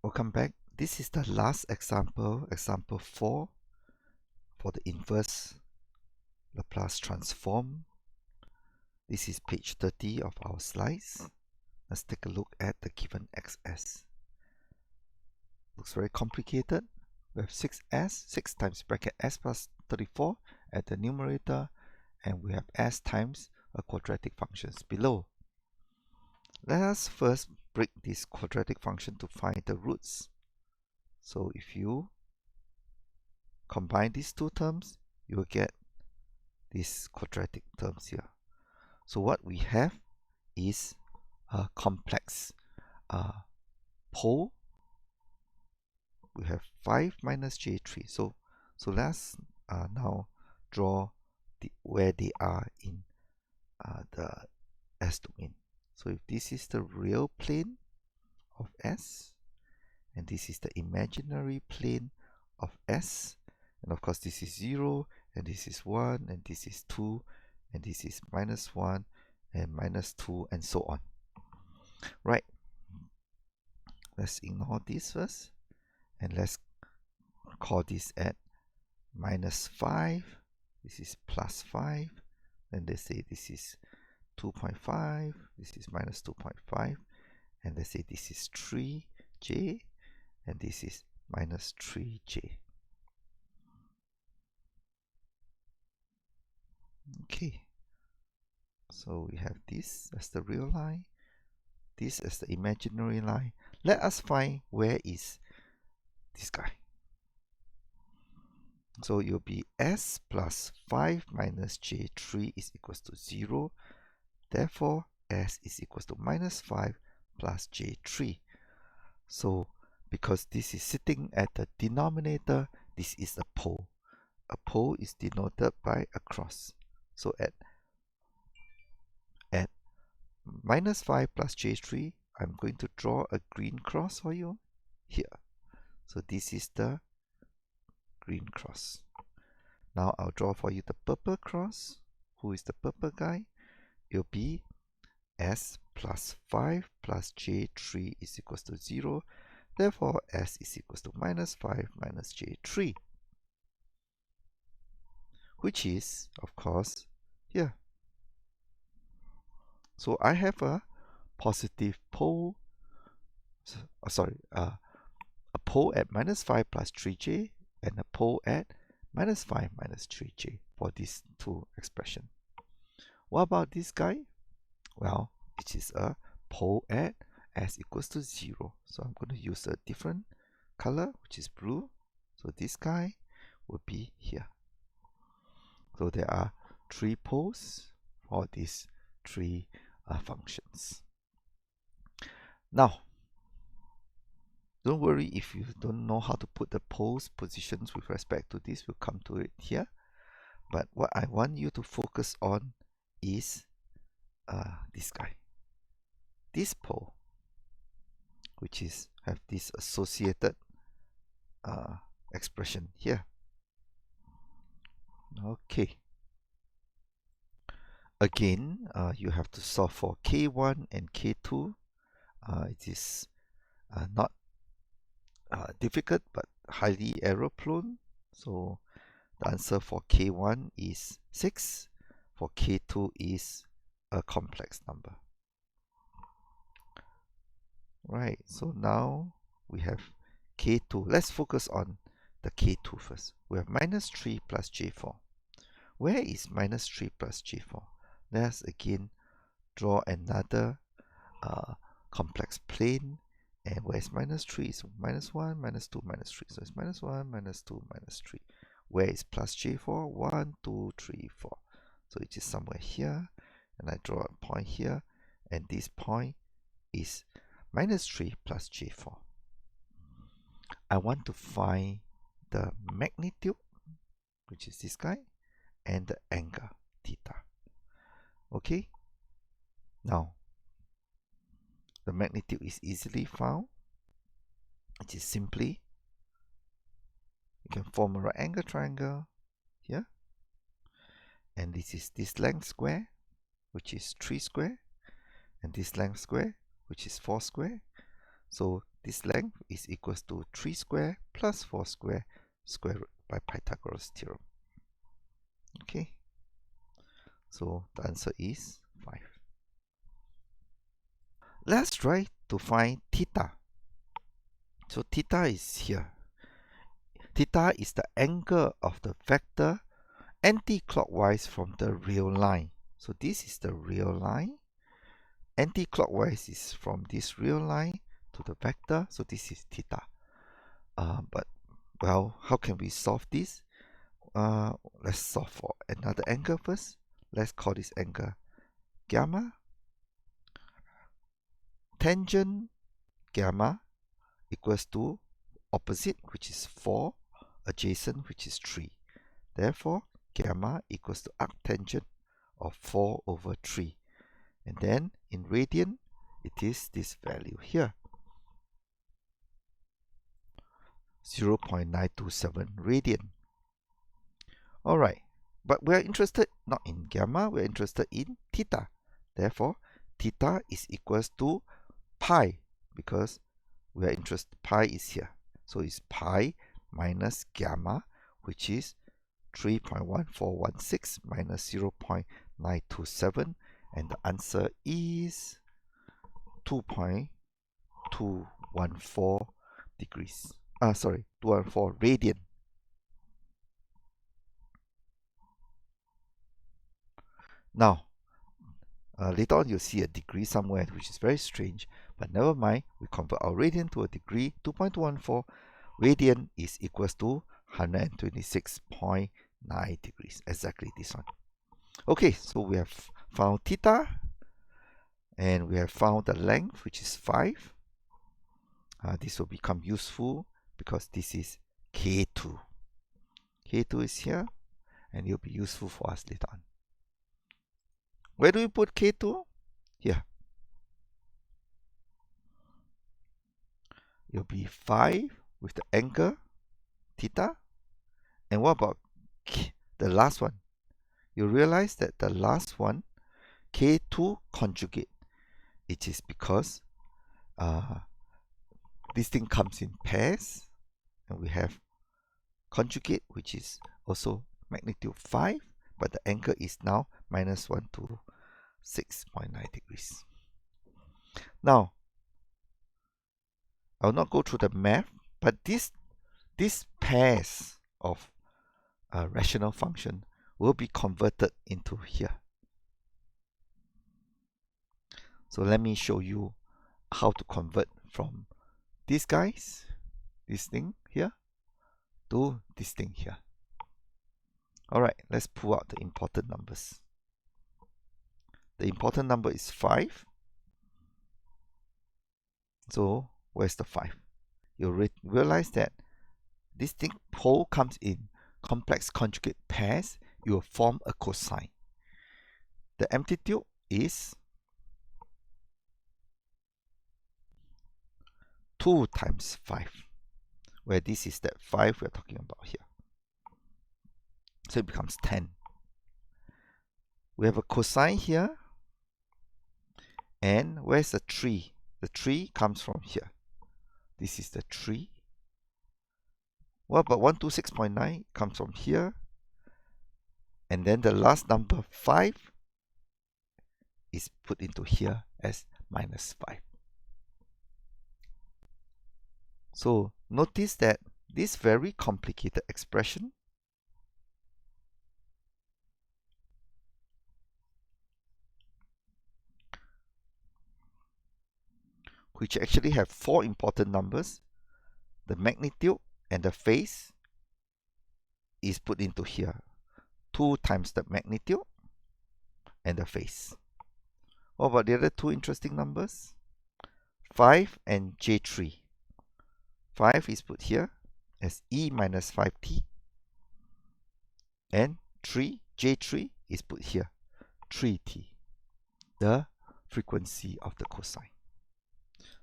Welcome back. This is the last example, example 4, for the inverse Laplace transform. This is page 30 of our slides. Let's take a look at the given XS. Looks very complicated. We have 6s, 6 times bracket s plus 34 at the numerator, and we have s times a quadratic functions below. Let us first break this quadratic function to find the roots. So if you combine these two terms, you will get these quadratic terms here. So what we have is a complex pole. We have 5 minus j3. So let's now draw where they are in the S domain. So if this is the real plane of S, and this is the imaginary plane of S, and of course this is 0, and this is 1, and this is 2, and this is minus 1, and minus 2, and so on. Right. Let's ignore this first, and let's call this at minus 5. This is plus 5. Then they say this is 2.5. This is minus 2.5. And let's say this is 3j, and this is minus 3j. Okay. So we have this as the real line, this as the imaginary line. Let us find where is this guy. So it will be s plus 5 minus j3 is equals to 0. Therefore, s is equals to minus 5 plus j3. So because this is sitting at the denominator, this is a pole. A pole is denoted by a cross. So at minus 5 plus j3, I'm going to draw a green cross for you here. So this is the green cross. Now I'll draw for you the purple cross. Who is the purple guy? It will be s plus 5 plus j3 is equals to 0. Therefore, s is equals to minus 5 minus j3, which is, of course, here. So I have a positive pole, a pole at minus 5 plus 3j, and a pole at minus 5 minus 3j for these two expressions. What about this guy? Well, it is a pole at s equals to 0. So I'm going to use a different color, which is blue. So this guy will be here. So there are 3 poles for these 3 functions. Now, don't worry if you don't know how to put the poles positions with respect to this. We'll come to it here. But what I want you to focus on is this guy. This pole, which is have this associated expression here. Okay. Again, you have to solve for K1 and K2. It is not difficult, but highly error prone. So the answer for K1 is 6. For K2 is a complex number. Right, so now we have K2. Let's focus on the K2 first. We have minus 3 plus J4. Where is minus 3 plus J4? Let's again draw another complex plane. And where is minus 3? So minus 1, minus 2, minus 3. So it's minus 1, minus 2, minus 3. Where is plus J4? 1, 2, 3, 4. So it is somewhere here. And I draw a point here. And this point is minus 3 plus J4. I want to find the magnitude, which is this guy, and the angle, theta. Okay? Now, the magnitude is easily found. It is simply, you can form a right angle triangle here. And this is this length square, which is 3 square. And this length square, which is 4 square. So this length is equals to 3 square plus 4 square square root by Pythagoras theorem. Okay, so the answer is 5. Let's try to find theta. So theta is here. Theta is the angle of the vector anti-clockwise from the real line. So this is the real line. Anti-clockwise is from this real line to the vector. So this is theta. But well, how can we solve this? Let's solve for another angle first. Let's call this angle gamma. Tangent gamma equals to opposite, which is 4, adjacent, which is 3. Therefore, gamma equals to arctangent of 4 over 3. And then in radian, it is this value here, 0.927 radian. Alright, but we are interested not in gamma, we are interested in theta. Therefore, theta is equals to pi, because we are interested, pi is here. So it's pi minus gamma, which is 3.1416 minus 0.927, and the answer is 2.214 degrees. 214 radian. Now, later on you'll see a degree somewhere, which is very strange, but never mind. We convert our radian to a degree. 2.214 radian is equals to 126.9 degrees. Exactly this one. Okay, so we have found theta, and we have found the length, which is 5. This will become useful because this is K2. K2 is here, and it will be useful for us later on. Where do we put K2? Here. It will be 5 with the angle theta. And what about the last one? You realize that the last one, K2 conjugate, it is because this thing comes in pairs, and we have conjugate, which is also magnitude 5, but the angle is now minus 1 to 6.9 degrees. Now, I will not go through the math, but this pairs of rational function will be converted into here. So let me show you how to convert from these guys, this thing here, to this thing here. Alright, let's pull out the important numbers. The important number is 5. So where's the 5? You realize that this thing pole comes in complex conjugate pairs, you will form a cosine. The amplitude is 2 times 5, where this is that 5 we're talking about here. So it becomes 10. We have a cosine here, and where's the 3? The 3 comes from here. This is the 3. What about 126.9? Comes from here. And then the last number 5 is put into here as minus 5. So notice that this very complicated expression which actually have 4 important numbers, the magnitude and the phase is put into here. 2 times the magnitude and the phase. What about the other 2 interesting numbers? 5 and J3. 5 is put here as E minus 5t, and J3 is put here, 3t, the frequency of the cosine.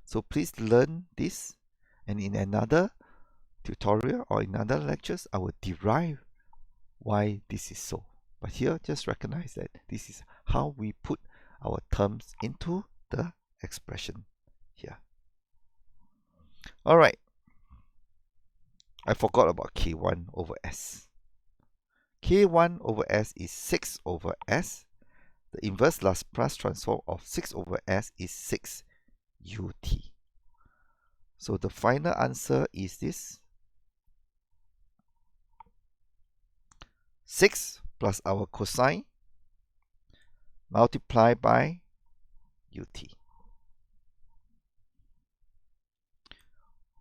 So please learn this, and in another tutorial or in other lectures, I will derive why this is so. But here, just recognize that this is how we put our terms into the expression here. Alright, I forgot about K1 over S. K1 over S is 6 over S. The inverse Laplace transform of 6 over S is 6 ut. So the final answer is this 6 plus our cosine multiplied by ut.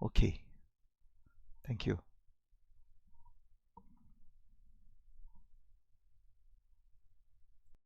Okay, thank you.